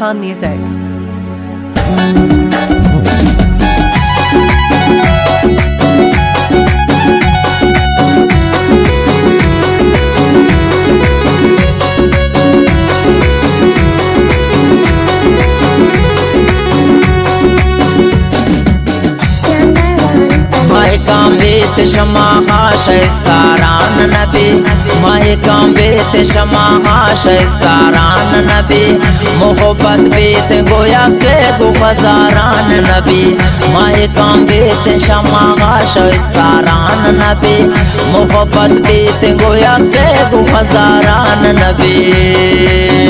Khan Music. काम बेत शमा शाइस्तारान नबी माहे काम बेत शमा शाइस्तारान नबी मोहब्बत बेत गोया के गो हजारान नबी माहे काम बेत शमा शाइस्तारान नबी मोहब्बत बेत गोया के गो हजारान नबी।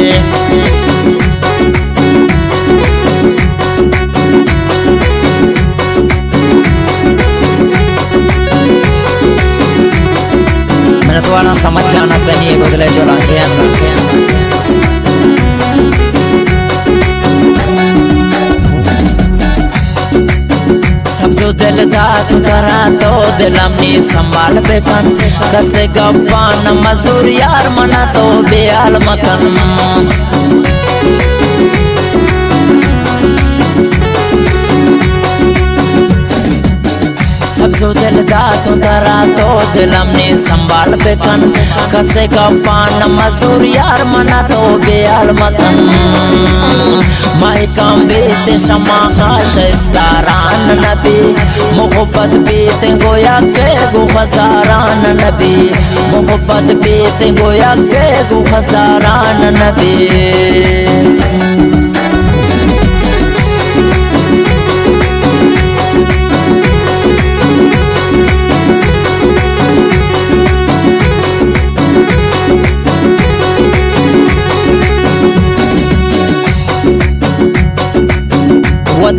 वाला समझ जाना सही है बदले जो लाते हैं सब जो दिल दा तू धरा तो दिल अपनी संभाल बेकन कसे गप्पान मजूर यार मना तो बेहाल मकन जो दिल दा तू धरा तो दिल अपनी संभाल बेकन कसे गप्पान मजूर यार मना तो बेहाल मकन माहे काम बेत शमा शाइस्तारान नबी मोहब्बत बेत गोया के गो हजारान नबी मोहब्बत बेत गोया के गो हजारान नबी।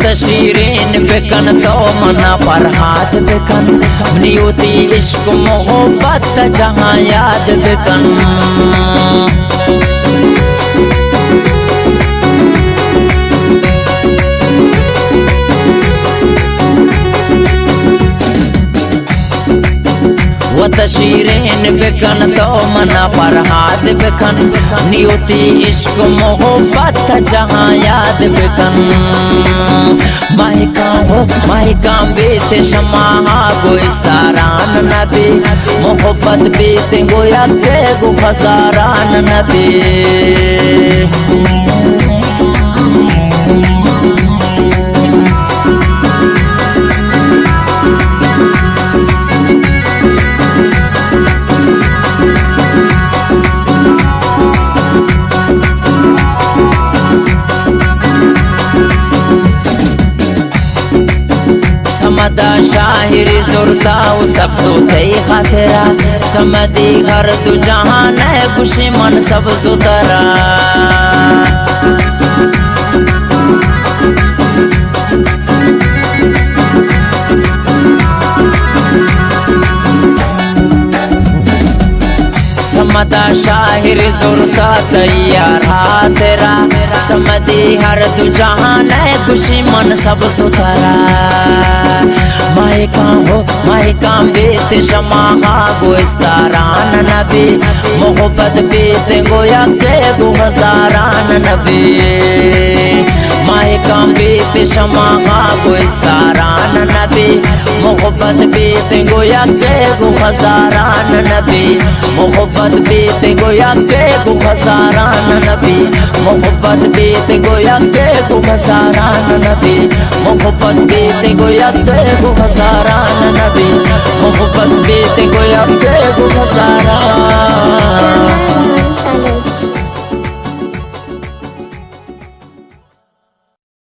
तशीरें बेकन तो मना पर हाथ बेकन नियति इश्क मोहब्बत जहाँ याद बेकन तशीरें बेकन तो मना पर हाथ बेकन नियति इश्क मोहब्बत जहाँ याद बेकन माहे काम बेत शमा गोइस्तारान नबी मोहब्बत बेत गोया के गो हजारान नबी। समदा शाहिर जुरता सब सोते खातेरा समदी घर तू जहान है खुशी मन सब सुतरा समदा शाहिर जुरता तैयार तेरा समदी हर तू जहान है खुशी मन सब सुतरा माहे काम बेत शमा गोइस्तारान नबी मोहब्बत बेत गोया के गो हजारान नबी माहे काम बेत शमा गोइस्तारान नबी मोहब्बत बेत गोया के गो हजारान नबी मोहब्बत बेत गोया के गो हजारान नबी मोहब्बत बेत गोया के गो हजारान नबी मोहब्बत बेत गोया के गो हजारान नबी मोहब्बत बेत गोया के गो हजारान